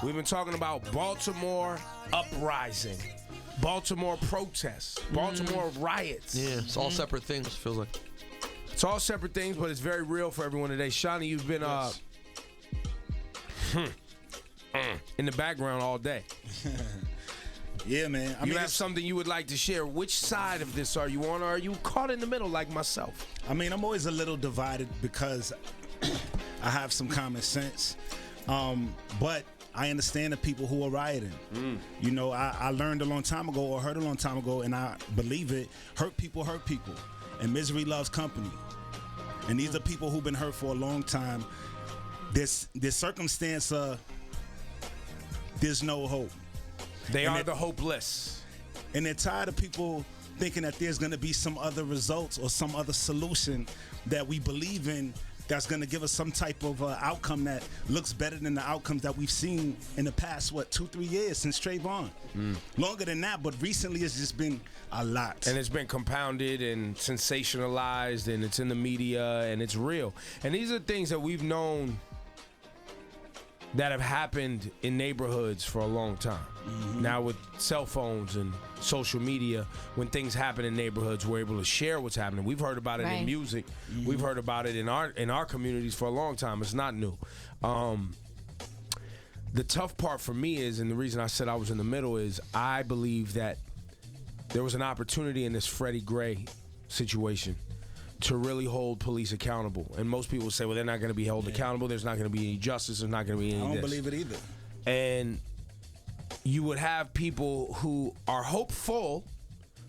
We've been talking about Baltimore Uprising, Baltimore protests, Baltimore riots. Yeah, it's all separate things, feels like. It's all separate things, but it's very real for everyone today. Shawnee, you've been in the background all day. Yeah, man. You have something you would like to share. Which side of this are you on, or are you caught in the middle like myself? I mean, I'm always a little divided because I have some common sense. But I understand the people who are rioting. You know, I learned a long time ago, or heard a long time ago, and I believe it. Hurt people, and misery loves company. And these are people who've been hurt for a long time. This circumstance, there's no hope. They are the hopeless. And they're tired of people thinking that there's going to be some other results or some other solution that we believe in that's going to give us some type of outcome that looks better than the outcomes that we've seen in the past, 2-3 years since Trayvon. Longer than that, but recently it's just been a lot. And it's been compounded and sensationalized, and it's in the media, and it's real. And these are things that we've known that have happened in neighborhoods for a long time. Now with cell phones and social media, when things happen in neighborhoods, we're able to share what's happening. We've heard about it in music. We've heard about it in our communities for a long time. It's not new. The tough part for me is, and the reason I said I was in the middle is, I believe that there was an opportunity in this Freddie Gray situation to really hold police accountable. And most people say, well, they're not going to be held accountable. There's not going to be any justice. There's not going to be any I don't believe it either. And you would have people who are hopeful,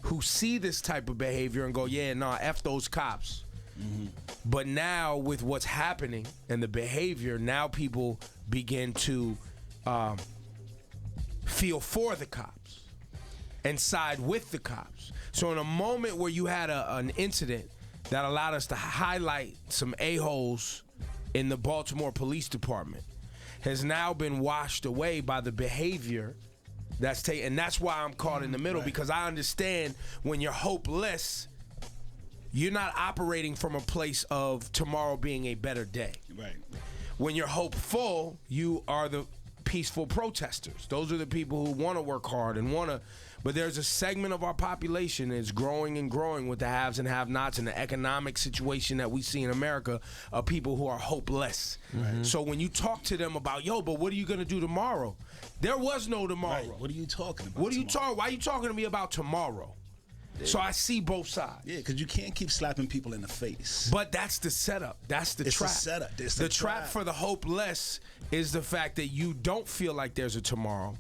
who see this type of behavior and go, yeah, nah, F those cops. But now with what's happening and the behavior, now people begin to feel for the cops and side with the cops. So in a moment where you had an incident that allowed us to highlight some a-holes in the Baltimore Police Department has now been washed away by the behavior that's taken. And that's why I'm caught in the middle, because I understand when you're hopeless, you're not operating from a place of tomorrow being a better day. Right. When you're hopeful, you are the peaceful protesters. Those are the people who want to work hard and want to. But there's a segment of our population that's growing and growing with the haves and have-nots and the economic situation that we see in America of people who are hopeless. So when you talk to them about, yo, but what are you going to do tomorrow? There was no tomorrow. Right. What are you talking about? What are you talking? Why are you talking to me about tomorrow? So I see both sides. Yeah, because you can't keep slapping people in the face. But that's the setup. That's the trap. It's the setup. The trap for the hopeless is the fact that you don't feel like there's a tomorrow,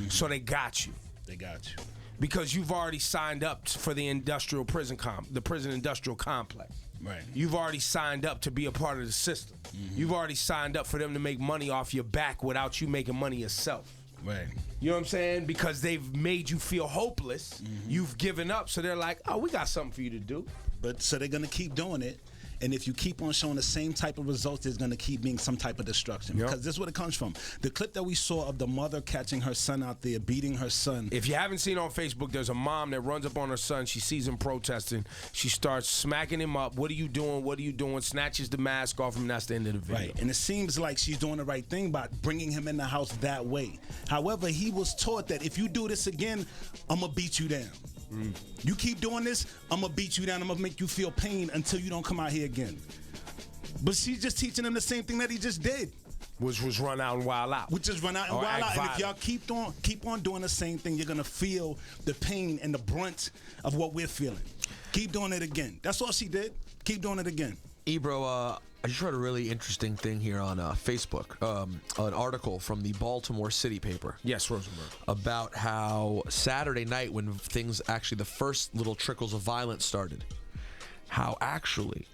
so they got you. They got you. Because you've already signed up for the the prison industrial complex. Right. You've already signed up to be a part of the system. You've already signed up for them to make money off your back without you making money yourself. Right. You know what I'm saying? Because they've made you feel hopeless. You've given up, so they're like, oh, we got something for you to do. But so they're going to keep doing it. And if you keep on showing the same type of results, there's going to keep being some type of destruction. Because this is what it comes from. The clip that we saw of the mother catching her son out there, beating her son. If you haven't seen on Facebook, there's a mom that runs up on her son. She sees him protesting. She starts smacking him up. What are you doing? What are you doing? Snatches the mask off him, and that's the end of the video. Right. And it seems like she's doing the right thing by bringing him in the house that way. However, he was taught that if you do this again, I'm going to beat you down. You keep doing this, I'm going to beat you down. I'm going to make you feel pain until you don't come out here again. But she's just teaching him the same thing that he just did. Which was run out and wild out. Which is run out and wild out. And if y'all keep on doing the same thing, you're going to feel the pain and the brunt of what we're feeling. Keep doing it again. That's all she did. Keep doing it again. Ebro, I just read a really interesting thing here on Facebook, an article from the Baltimore City paper. Yes, Rosenberg. About how Saturday night, when things actually, the first little trickles of violence started, how actually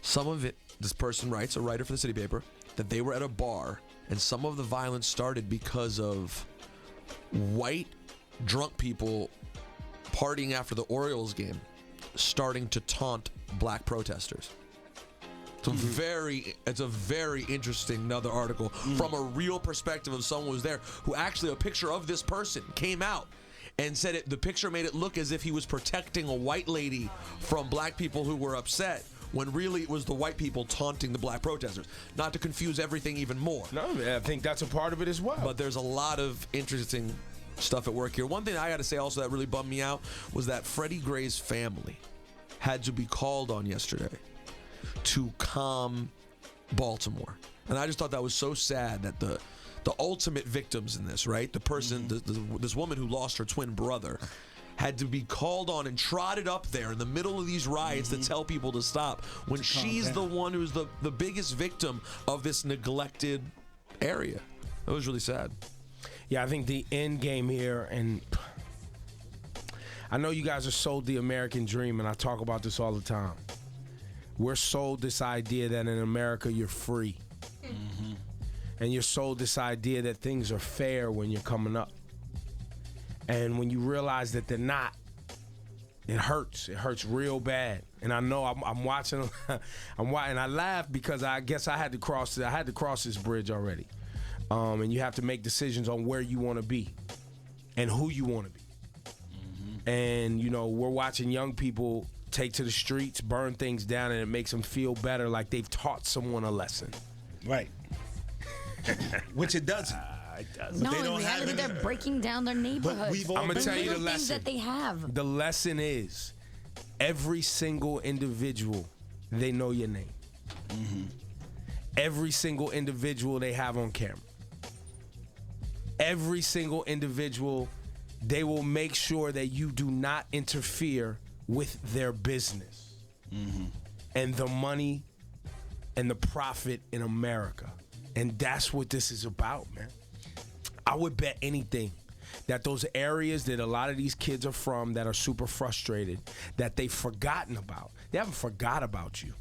some of it, this person writes, a writer for the city paper, that they were at a bar and some of the violence started because of white drunk people partying after the Orioles game, starting to taunt black protesters. It's a very interesting another article from a real perspective of someone who was there, who actually a picture of this person came out and said the picture made it look as if he was protecting a white lady from black people who were upset, when really it was the white people taunting the black protesters. Not to confuse everything even more. No, I think that's a part of it as well. But there's a lot of interesting stuff at work here. One thing I got to say also that really bummed me out was that Freddie Gray's family had to be called on yesterday to calm Baltimore. And I just thought that was so sad that the ultimate victims in this, right? The person, this woman who lost her twin brother, had to be called on and trotted up there in the middle of these riots to tell people to stop when she's the one who's the biggest victim of this neglected area. That was really sad. Yeah, I think the end game here, and I know you guys are sold the American dream, and I talk about this all the time. We're sold this idea that in America you're free. And you're sold this idea that things are fair when you're coming up. And when you realize that they're not, it hurts. It hurts real bad. And I know I'm watching. And I laugh because I guess I had to cross this bridge already. And you have to make decisions on where you want to be and who you want to be. And you know, we're watching young people take to the streets, burn things down, and it makes them feel better, like they've taught someone a lesson. Right. Which it doesn't. It doesn't. No, in reality, they're breaking down their neighborhoods. I'm gonna tell you the things lesson that they have. The lesson is, every single individual, they know your name. Every single individual they have on camera. Every single individual, they will make sure that you do not interfere with their business and the money and the profit in America. And that's what this is about, man. I would bet anything that those areas that a lot of these kids are from that are super frustrated, that they've forgotten about. They haven't forgot about you.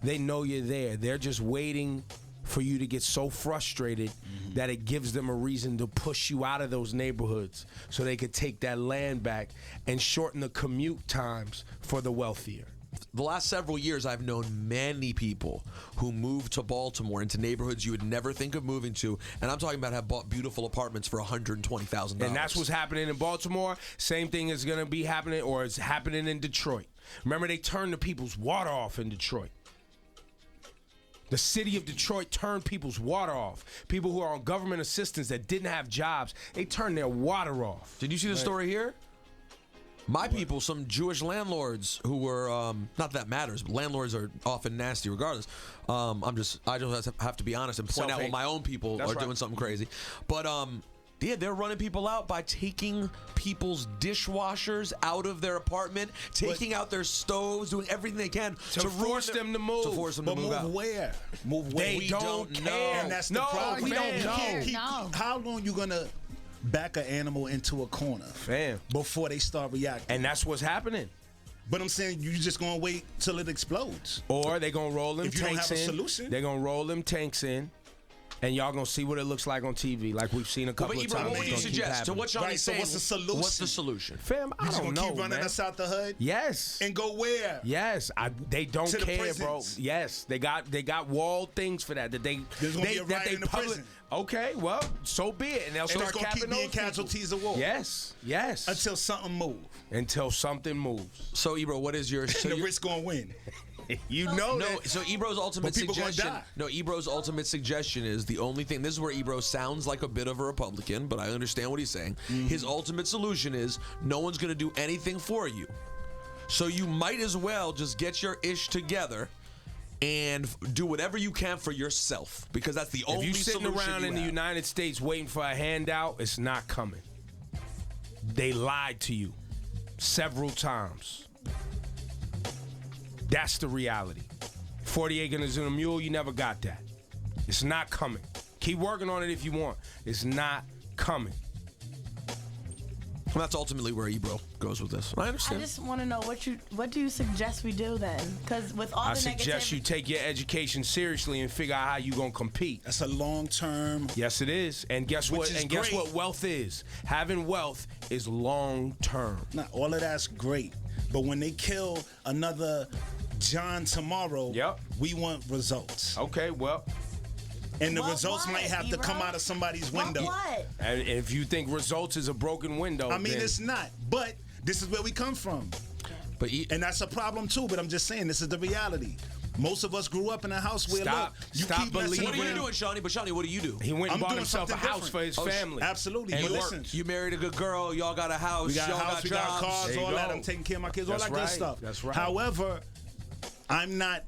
They know you're there. They're just waiting for you to get so frustrated that it gives them a reason to push you out of those neighborhoods so they could take that land back and shorten the commute times for the wealthier. The last several years, I've known many people who moved to Baltimore into neighborhoods you would never think of moving to, and I'm talking about have bought beautiful apartments for $120,000. And that's what's happening in Baltimore. Same thing is going to be happening, or is happening in Detroit. Remember, they turned the people's water off in Detroit. The city of Detroit turned people's water off. People who are on government assistance that didn't have jobs, they turned their water off. Did you see the story here? My people, some Jewish landlords who were, not that that matters, but landlords are often nasty regardless. I just have to be honest and point out when my own people are doing something crazy. But yeah, they're running people out by taking people's dishwashers out of their apartment, taking out their stoves, doing everything they can to force them to move. To force them to move out. Where? Move where? They don't care. And that's the problem. We don't know. No. How long you gonna back an animal into a corner, Fam, before they start reacting? and that's what's happening. But I'm saying you just gonna wait till it explodes. Or they gonna roll them If you don't tanks have a in. solution. They're gonna roll them tanks in, and y'all gonna see what it looks like on TV, like we've seen a couple of Ebro, times. what would you It's gonna keep suggest? So happening. what Johnny's Right, so saying, what's the solution? What's the solution? Fam, I You just don't gonna know, keep running man. us out the hood? Yes. And go where? Yes, they don't To the care, bro. prisons. Yes, they got walled things for that. That they There's gonna be a riot in the prison. Okay, well, so be it, and they'll And start it's gonna capping keep being those people. casualties of war. Yes, yes. Until something moves. Until something moves. So Ebro, what is your? So the your- risk gonna win. You know No, that. so Ebro's ultimate But people gonna suggestion. die. No, Ebro's ultimate suggestion is the only thing. This is where Ebro sounds like a bit of a Republican, but I understand what he's saying. His ultimate solution is no one's going to do anything for you, so you might as well just get your ish together and do whatever you can for yourself, because that's the If only you sitting solution around you in the have. United States waiting for a handout, it's not coming. They lied to you several times. That's the reality. 40 acres and a mule, you never got that. It's not coming. Keep working on it if you want. It's not coming. And that's ultimately where Ebro goes with this. I I understand. just want to know what do you suggest we do then? Because with all I the suggest you negativity, take your education seriously and figure out how you gonna compete. That's a long term. Yes, it is. And guess Which what? is And guess great. what wealth is? Having wealth is long term. Not all of that's great, but when they kill another John tomorrow, Yep. we want results. Okay, well, And the What, results what, might have to Ebro? come out of somebody's window. What? and if you think results is a broken window, I mean, then it's not. But this is where we come from. And that's a problem too. But I'm just saying, this is the reality. Most of us grew up in a house where Stop keep believing. What are you doing, Shawnee? But Shawnee, what do you do? He went and I'm bought doing himself a something house for his different. family. Absolutely. And But worked. listen, You married a good girl. Y'all got a house. we got a y'all house, got we jobs. got cars, There you all that. go. I'm taking care of my kids, That's all that right. good stuff. That's right. However, I'm not.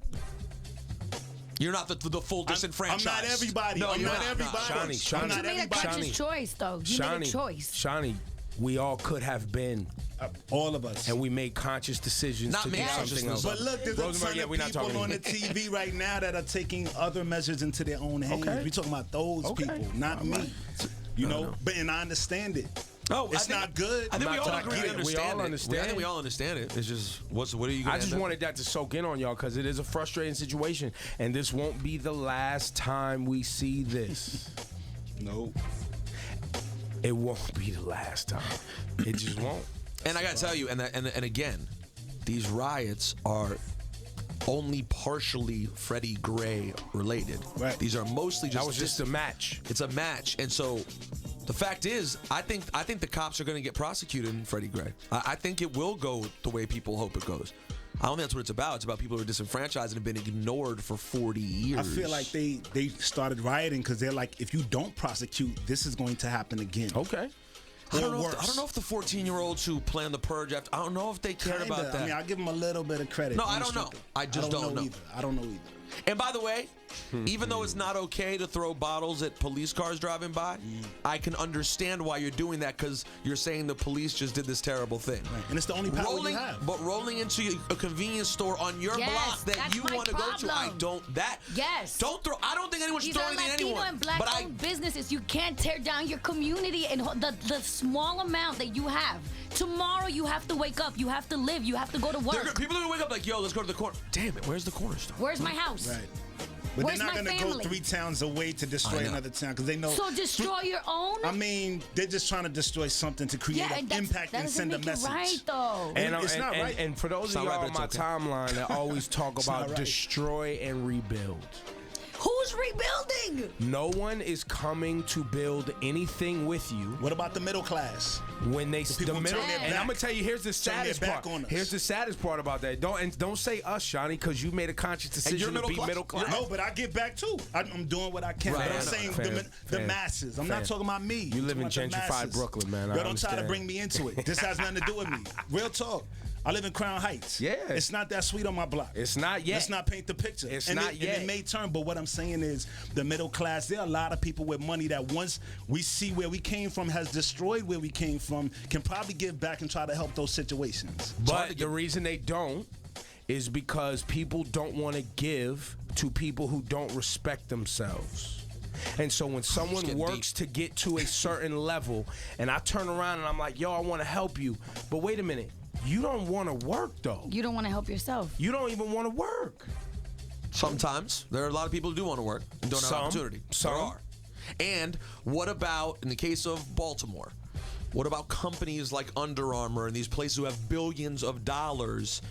You're not the full disenfranchised. I'm not everybody. No, I'm you're not not. everybody. Shawnee, I'm You not made a everybody. conscious choice, though. You made a choice. Shawnee, we all could have been, All of us. and we made conscious decisions Not to do made something conscious, else. But look, there's Rosemary, a yeah, ton we're of not people talking on to the you. TV right now that are taking other measures into their own hands. Okay. We're talking about those Okay. people, not All me. right. You know, but and I understand it. Oh, It's not good. I think we Not all talking agree. about it. We Understand all it. understand I think we it. all understand it. It's just what are you going I just wanted that to soak in on y'all because it is a frustrating situation, and this won't be the last time we see this. No. It won't be the last time. It just won't. And I got to tell you, and again, these riots are only partially Freddie Gray related. Right. These are mostly just That was just a match. It's a match, and so the fact is, I think the cops are going to get prosecuted in Freddie Gray. I think it will go the way people hope it goes. I don't think that's what it's about. It's about people who are disenfranchised and have been ignored for 40 years. I feel like they started rioting because they're like, if you don't prosecute, this is going to happen again. Okay. I don't Or know. worse. I don't know if the 14-year-olds who planned the purge after. I don't know if they cared Kinda. about that. I mean, I give them a little bit of credit. No, I don't know. I just don't know. either. I don't know either. And by the way, even though it's not okay to throw bottles at police cars driving by, I can understand why you're doing that because you're saying the police just did this terrible thing. Right. And it's the only power you have. But rolling into a convenience store on your Yes, block that that's you my want to go to, I problem. don't. That Yes. Don't throw. I don't think anyone's These are throwing anything at Latino anyone. and black But owned businesses. You can't tear down your community and the small amount that you have. Tomorrow you have to wake up. You have to live. You have to go to work. People are gonna wake up like, yo, let's go to the corner. Damn it, where's the corner store? Where's my house? Right. But Where's they're not my going to go family? 3 towns away to destroy I know. another town because they know. So destroy your own? I mean, they're just trying to destroy something to create yeah, an and that's, impact that and doesn't send a make message. it right, though. And, It's not right. and for those It's of not y'all right, on but my it's okay. timeline that always talk not about right. destroy and rebuild. Who's rebuilding? No one is coming to build anything with you What about the middle class? when they people the middle. turn their And back. I'm gonna tell you, here's the Turn their saddest back part. on us. Here's the saddest part about that. Don't say us, Shawnee, because you made a conscious you're decision to middle be class? middle class. No, but I give back too. I'm doing what I can. Right, But I I'm know. saying Fair, the fair, masses. I'm fair. not talking about me. You I'm live in talking about the gentrified masses. Brooklyn, man. I Y'all don't try to understand. bring me into it. This has nothing to do with me. Real talk. I live in Crown Heights. Yeah. It's not that sweet on my block. It's not yet. Let's not paint the picture. It's and not it, yet. And it may turn, but what I'm saying is the middle class, there are a lot of people with money that once we see where we came from, has destroyed where we came from, can probably give back and try to help those situations. But the reason they don't is because people don't want to give to people who don't respect themselves. And so when someone getting works to get to a certain level, and I turn around and I'm like, yo, I want to help you. But wait a minute. You don't want to work, though. You don't want to help yourself. You don't even want to work. Sometimes there are a lot of people who do want to work and don't have Some. opportunity. Some. There are. And what about in the case of Baltimore? What about companies like Under Armour and these places who have billions of dollars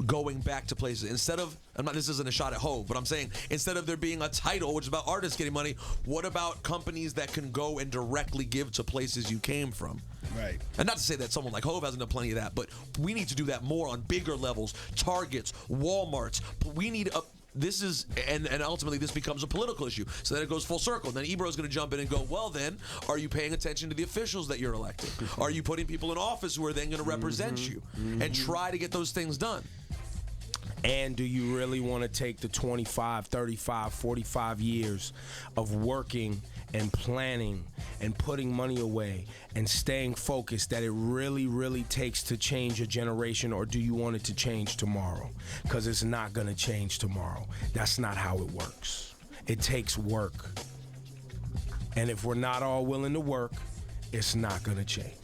going back to places instead of? This isn't a shot at Hove, but I'm saying instead of there being a title which is about artists getting money, what about companies that can go and directly give to places you came from? Right. And not to say that someone like Hove hasn't done plenty of that, but we need to do that more on bigger levels. Targets, Walmarts. We need a. This is, and ultimately this becomes a political issue. So then it goes full circle. And then Ebro is going to jump in and go, well then, are you paying attention to the officials that you're electing? Are you putting people in office who are then going to represent you? And try to get those things done. And do you really want to take the 25, 35, 45 years of working and planning and putting money away and staying focused that it really, really takes to change a generation, or do you want it to change tomorrow? Because it's not going to change tomorrow. That's not how it works. It takes work. And if we're not all willing to work, it's not going to change.